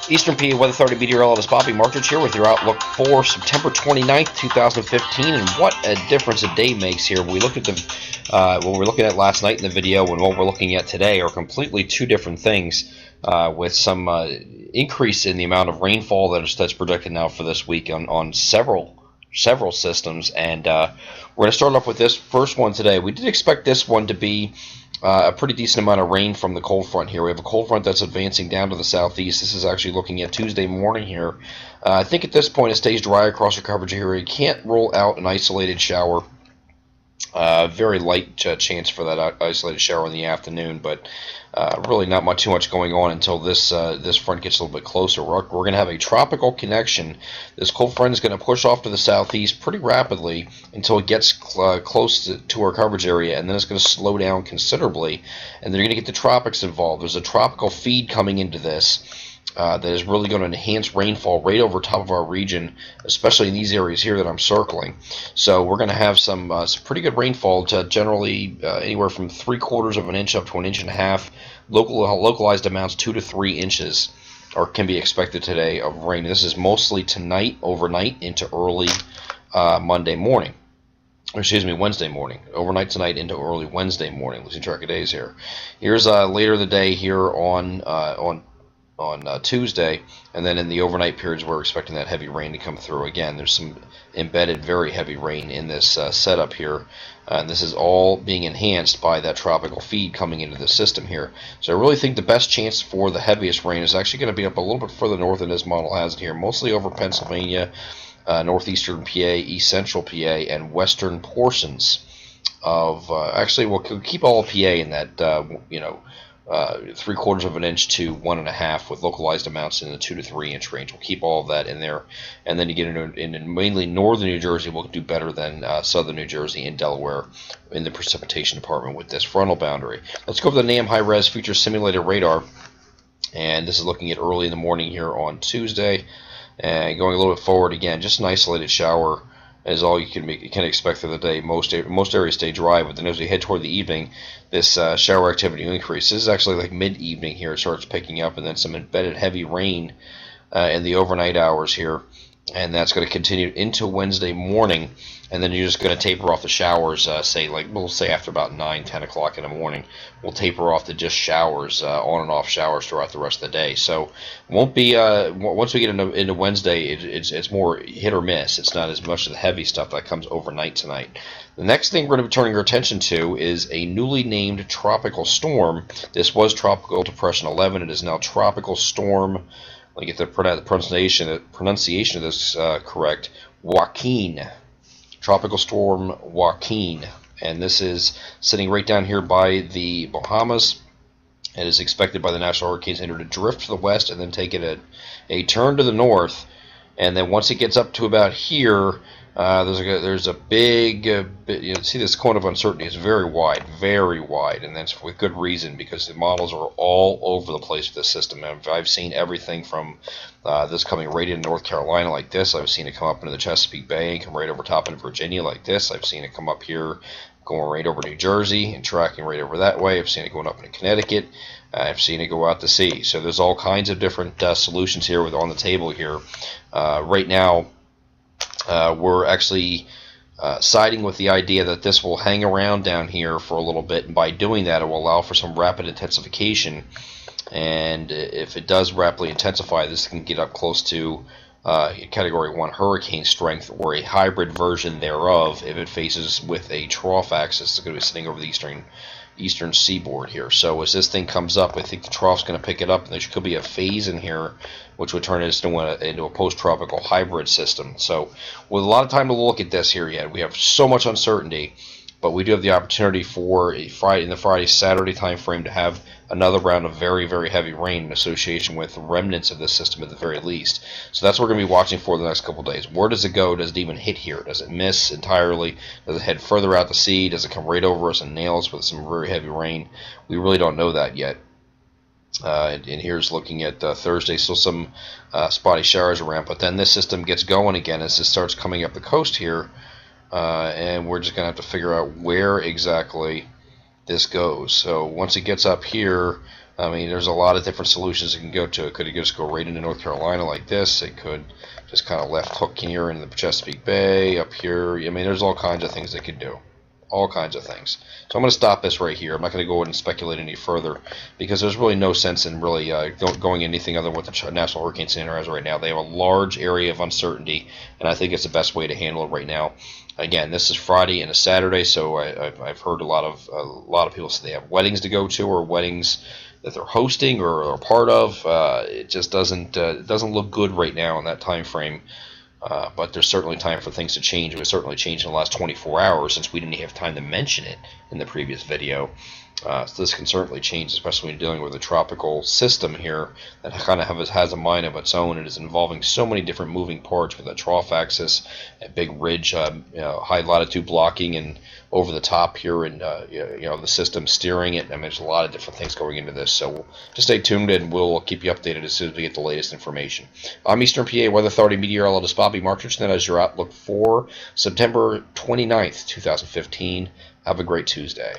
Eastern PA Weather Authority meteorologist Bobby Martrich here with your outlook for September 29th, 2015, and what a difference a day makes here. We looked at what we were looking at last night in the video and what we're looking at today are completely two different things, with some increase in the amount of rainfall that's predicted now for this week on several systems. And we're going to start off with this first one today. We did expect this one to be a pretty decent amount of rain from the cold front here. We have a cold front that's advancing down to the southeast. This is actually looking at Tuesday morning here. I think at this point it stays dry across your coverage area. You can't rule out an isolated shower. Very light chance for that isolated shower in the afternoon, but really not too much going on until this front gets a little bit closer. We're going to have a tropical connection. This cold front is going to push off to the southeast pretty rapidly until it gets close to our coverage area, and then it's going to slow down considerably, and then you're going to get the tropics involved. There's a tropical feed coming into this. That is really going to enhance rainfall right over top of our region, especially in these areas here that I'm circling. So we're going to have some pretty good rainfall, to generally anywhere from 3/4 of an inch up to an inch and a half. Localized amounts 2 to 3 inches can be expected today of rain. This is mostly tonight, overnight, into early Wednesday morning. Overnight tonight into early Wednesday morning. Losing track of days here. Here's later in the day here on Tuesday, and then in the overnight periods we're expecting that heavy rain to come through. Again, there's some embedded very heavy rain in this setup here, and this is all being enhanced by that tropical feed coming into the system here. So I really think the best chance for the heaviest rain is actually going to be up a little bit further north than this model has it here, mostly over Pennsylvania, northeastern PA, east central PA, and western portions of actually we'll keep all of PA in that 3/4 of an inch to 1.5, with localized amounts in the 2 to 3 inch range. We'll keep all of that in there, and then you get into mainly northern New Jersey. We'll do better than southern New Jersey and Delaware in the precipitation department with this frontal boundary. Let's go over the NAM high-res future simulated radar, and this is looking at early in the morning here on Tuesday, and going a little bit forward again, just an isolated shower is all you can expect for the day. Most areas stay dry, but then as we head toward the evening, this shower activity will increase. This is actually like mid-evening here. It starts picking up, and then some embedded heavy rain in the overnight hours here, and that's going to continue into Wednesday morning, and then you're just going to taper off the showers, we'll say after about 9-10 o'clock in the morning. We'll taper off to just showers, on and off showers throughout the rest of the day. So won't be once we get into Wednesday, it's more hit or miss. It's not as much of the heavy stuff that comes overnight tonight. The next thing we're going to be turning our attention to is a newly named tropical storm. This was Tropical Depression 11. It is now Tropical Storm. Let me get the pronunciation of this correct. Joaquin. Tropical Storm Joaquin. And this is sitting right down here by the Bahamas. It is expected by the National Hurricane Center to drift to the west and then take it a turn to the north. And then once it gets up to about here, there's a big, see this cone of uncertainty is very wide, and that's with good reason, because the models are all over the place with this system. I've seen everything from this coming right into North Carolina like this. I've seen it come up into the Chesapeake Bay and come right over top into Virginia like this. I've seen it come up here, going right over New Jersey and tracking right over that way. I've seen it going up into Connecticut. I've seen it go out to sea. So there's all kinds of different solutions here on the table here. Right now, we're actually siding with the idea that this will hang around down here for a little bit, and by doing that, it will allow for some rapid intensification. And if it does rapidly intensify, this can get up close to Category 1 hurricane strength, or a hybrid version thereof if it faces with a trough axis. It's going to be sitting over the eastern seaboard here. So as this thing comes up, I think the trough's going to pick it up, and there could be a phase in here which would turn it into a post-tropical hybrid system. So with a lot of time to look at this here yet, we have so much uncertainty, but we do have the opportunity for in the Friday-Saturday time frame to have another round of very, very heavy rain in association with remnants of this system at the very least. So that's what we're going to be watching for the next couple of days. Where does it go? Does it even hit here? Does it miss entirely? Does it head further out to sea? Does it come right over us and nail us with some very heavy rain? We really don't know that yet. And here's looking at Thursday, still some spotty showers around, but then this system gets going again as it starts coming up the coast here, and we're just going to have to figure out where exactly this goes. So once it gets up here, I mean, there's a lot of different solutions it can go to. It could just go right into North Carolina like this. It could just kind of left hook here into the Chesapeake Bay, up here. I mean, there's all kinds of things they could do. All kinds of things. So I'm going to stop this right here. I'm not going to go ahead and speculate any further because there's really no sense in really going anything other than what the National Hurricane Center has right now. They have a large area of uncertainty, and I think it's the best way to handle it right now. Again, this is Friday and a Saturday, so I've heard a lot of people say they have weddings to go to or weddings that they're hosting or are part of. It just doesn't look good right now in that time frame. But there's certainly time for things to change. It was certainly changed in the last 24 hours since we didn't have time to mention it in the previous video. So this can certainly change, especially when you're dealing with a tropical system here that kind of has a mind of its own and is involving so many different moving parts with a trough axis, a big ridge, high latitude blocking, and over the top here, and the system steering it. I mean, there's a lot of different things going into this. So just stay tuned, and we'll keep you updated as soon as we get the latest information. I'm Eastern PA Weather Authority meteorologist Bobby Martrich, and that is your outlook for September 29th, 2015. Have a great Tuesday.